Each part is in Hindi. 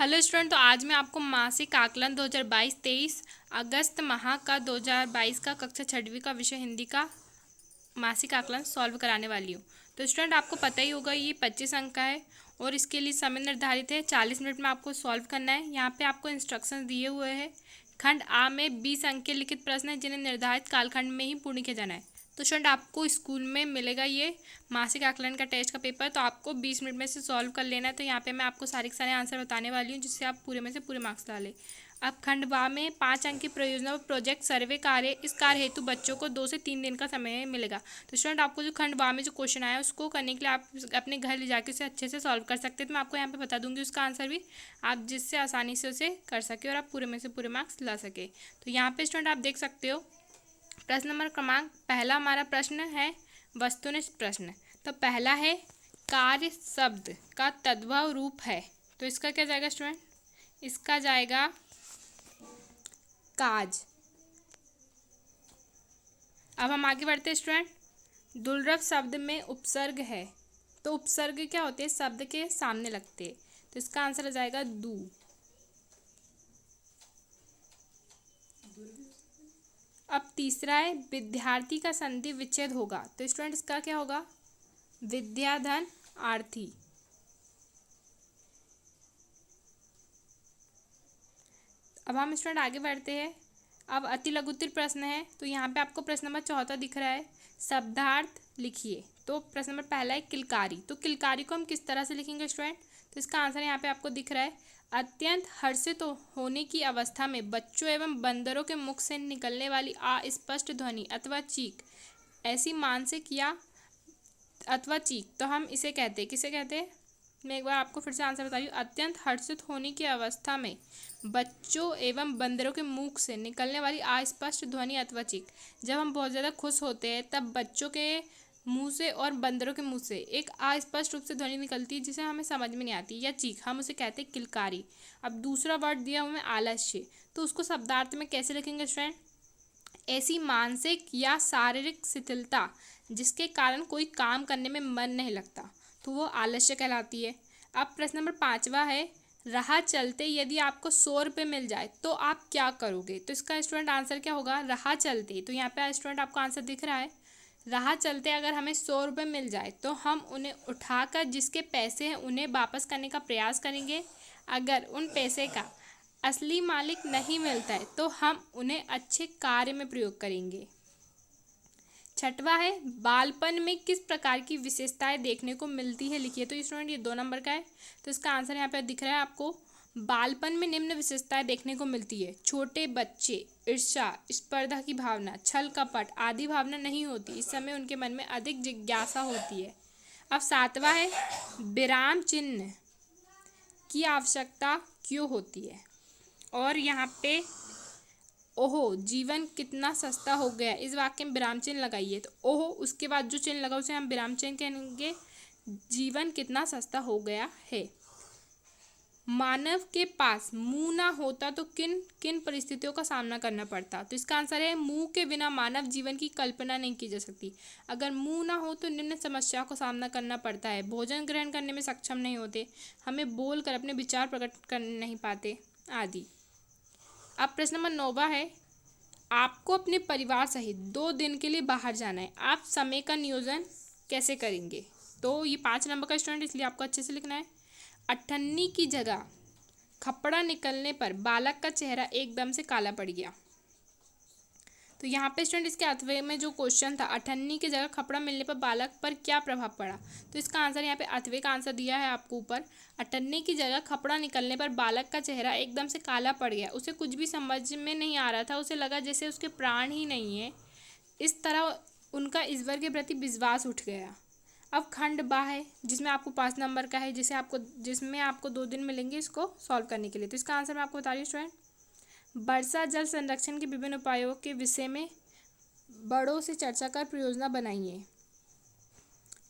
हेलो स्टूडेंट, तो आज मैं आपको मासिक आकलन 2022-23 अगस्त माह का 2022 का कक्षा 6वीं का विषय हिंदी का मासिक आकलन सॉल्व कराने वाली हूँ। तो स्टूडेंट, आपको पता ही होगा ये 25 अंक का है और इसके लिए समय निर्धारित है। 40 मिनट में आपको सॉल्व करना है। यहाँ पे आपको इंस्ट्रक्शंस दिए हुए हैं। खंड आ में 20 अंक के लिखित प्रश्न है जिन्हें निर्धारित कालखंड में ही पूर्ण किया जाना है। तो स्टूडेंट, आपको स्कूल में मिलेगा ये मासिक आकलन का टेस्ट का पेपर, तो आपको 20 मिनट में से सॉल्व कर लेना है। तो यहाँ पे मैं आपको सारे के सारे आंसर बताने वाली हूँ जिससे आप पूरे में से पूरे मार्क्स ला लें। अब खंड बा में 5 अंक की परियोजना व प्रोजेक्ट सर्वे कार्य, इस कार्य हेतु बच्चों को 2 से 3 दिन का समय मिलेगा। तो स्टूडेंट, आपको जो खंड बा में जो क्वेश्चन आया उसको करने के लिए आप अपने घर ले जाके उसे अच्छे से सॉल्व कर सकते हैं। तो मैं आपको यहाँ पे बता दूंगी उसका आंसर भी, आप जिससे आसानी से उसे कर सके और आप पूरे में से पूरे मार्क्स ला सके। तो यहाँ पे स्टूडेंट आप देख सकते हो प्रश्न नंबर क्रमांक पहला हमारा प्रश्न है वस्तुनिष्ठ प्रश्न। तो पहला है कार्य शब्द का तद्भव रूप है, तो इसका क्या जाएगा स्टूडेंट? इसका जाएगा काज। अब हम आगे बढ़ते हैं स्टूडेंट। दुर्लभ शब्द में उपसर्ग है, तो उपसर्ग क्या होते हैं? शब्द के सामने लगते हैं, तो इसका आंसर आ जाएगा दू। अब तीसरा है विद्यार्थी का संधि विच्छेद होगा, तो स्टूडेंट इसका क्या होगा? विद्याधन आर्थी। अब हम स्टूडेंट आगे बढ़ते हैं। अब अति लघुत्तर प्रश्न है, तो यहाँ पे आपको प्रश्न नंबर 74 दिख रहा है। शब्दार्थ लिखिए। तो प्रश्न नंबर पहला है किलकारी। तो किलकारी को हम किस तरह से लिखेंगे स्टूडेंट? तो इसका आंसर यहाँ पे आपको दिख रहा है। अत्यंत हर्षित होने की अवस्था में बच्चों एवं बंदरों के मुख से निकलने वाली अस्पष्ट ध्वनि अथवा चीख, ऐसी मानसिक या अथवा चीख, तो हम इसे कहते हैं, किसे कहते हैं? मैं एक बार आपको फिर से आंसर बता रही हूँ। अत्यंत हर्षित होने की अवस्था में बच्चों एवं बंदरों के मुख से निकलने वाली अस्पष्ट ध्वनि अथवा चीख। जब हम बहुत ज़्यादा खुश होते हैं तब बच्चों के मुंह से और बंदरों के मुंह से एक अस्पष्ट रूप से ध्वनि निकलती है जिसे हमें समझ में नहीं आती, या चीख, हम उसे कहते हैं किलकारी। अब दूसरा वर्ड दिया हुआ है आलस्य, तो उसको शब्दार्थ में कैसे लिखेंगे स्टूडेंट? ऐसी मानसिक या शारीरिक शिथिलता जिसके कारण कोई काम करने में मन नहीं लगता, तो वो आलस्य कहलाती है। अब प्रश्न नंबर 5वां है राह चलते यदि आपको 100 रुपये मिल जाए तो आप क्या करोगे? तो इसका स्टूडेंट आंसर क्या होगा? राह चलते, तो यहाँ पे स्टूडेंट आपको आंसर दिख रहा है। राह चलते अगर हमें 100 रुपये मिल जाए तो हम उन्हें उठाकर जिसके पैसे हैं उन्हें वापस करने का प्रयास करेंगे। अगर उन पैसे का असली मालिक नहीं मिलता है तो हम उन्हें अच्छे कार्य में प्रयोग करेंगे। 6वां है बालपन में किस प्रकार की विशेषताएं देखने को मिलती है, लिखिए। तो स्टूडेंट ये 2 नंबर का है, तो इसका आंसर यहाँ पे दिख रहा है आपको। बालपन में निम्न विशेषताएं देखने को मिलती है। छोटे बच्चे ईर्ष्या, स्पर्धा की भावना, छल कपट आदि भावना नहीं होती। इस समय उनके मन में अधिक जिज्ञासा होती है। अब 7वां है विराम चिन्ह की आवश्यकता क्यों होती है? और यहाँ पे ओहो जीवन कितना सस्ता हो गया, इस वाक्य में विराम चिन्ह लगाइए। तो ओहो उसके बाद जो चिन्ह लगा उसे हम विराम चिन्ह कहेंगे। जीवन कितना सस्ता हो गया है। मानव के पास मुंह ना होता तो किन किन परिस्थितियों का सामना करना पड़ता? तो इसका आंसर है मुंह के बिना मानव जीवन की कल्पना नहीं की जा सकती। अगर मुंह ना हो तो निम्न समस्याओं का सामना करना पड़ता है। भोजन ग्रहण करने में सक्षम नहीं होते, हमें बोलकर अपने विचार प्रकट कर नहीं पाते आदि। अब प्रश्न नंबर 9वां है आपको अपने परिवार सहित 2 दिन के लिए बाहर जाना है, आप समय का नियोजन कैसे करेंगे? तो ये 5 नंबर का स्टूडेंट, इसलिए आपको अच्छे से लिखना है। अठन्नी की जगह खपड़ा निकलने पर बालक का चेहरा एकदम से काला पड़ गया। तो यहाँ पे स्टूडेंट इसके अथवे में जो क्वेश्चन था, अठन्नी की जगह खपड़ा मिलने पर बालक पर क्या प्रभाव पड़ा, तो इसका आंसर यहाँ पे अथवे का आंसर दिया है आपको ऊपर। अठन्नी की जगह खपड़ा निकलने पर बालक का चेहरा एकदम से काला पड़ गया। उसे कुछ भी समझ में नहीं आ रहा था, उसे लगा जैसे उसके प्राण ही नहीं है। इस तरह उनका ईश्वर के प्रति विश्वास उठ गया। अब खंड बा है जिसमें आपको 5 नंबर का है, जिसमें आपको 2 दिन मिलेंगे इसको सॉल्व करने के लिए। तो इसका आंसर मैं आपको बता रही हूँ स्टूडेंट। वर्षा जल संरक्षण के विभिन्न उपायों के विषय में बड़ों से चर्चा कर परियोजना बनाइए।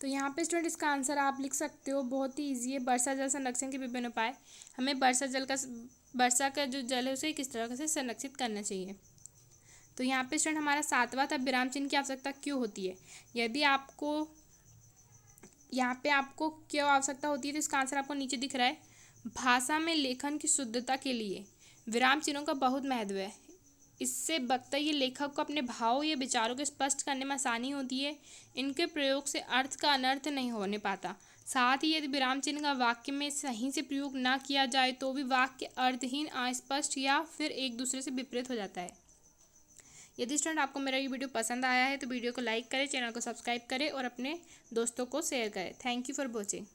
तो यहाँ पे स्टूडेंट इसका आंसर आप लिख सकते हो, बहुत ही ईजी है। वर्षा जल संरक्षण के विभिन्न उपाय, हमें वर्षा का जो जल है उसे किस तरह से संरक्षित करना चाहिए। तो यहाँ पे स्टूडेंट हमारा 7वां था विराम चिन्ह की आवश्यकता क्यों होती है। यदि आपको यहाँ पे आपको क्यों आवश्यकता होती है तो इसका आंसर आपको नीचे दिख रहा है। भाषा में लेखन की शुद्धता के लिए विराम चिन्हों का बहुत महत्व है। इससे वक्ता या लेखक को अपने भाव या विचारों को स्पष्ट करने में आसानी होती है। इनके प्रयोग से अर्थ का अनर्थ नहीं होने पाता। साथ ही यदि विराम चिन्ह का वाक्य में सही से प्रयोग ना किया जाए तो भी वाक्य अर्थहीन, अस्पष्ट या फिर एक दूसरे से विपरीत हो जाता है। यदि स्टूडेंट आपको मेरा ये वीडियो पसंद आया है तो वीडियो को लाइक करें, चैनल को सब्सक्राइब करें और अपने दोस्तों को शेयर करें। Thank you for watching.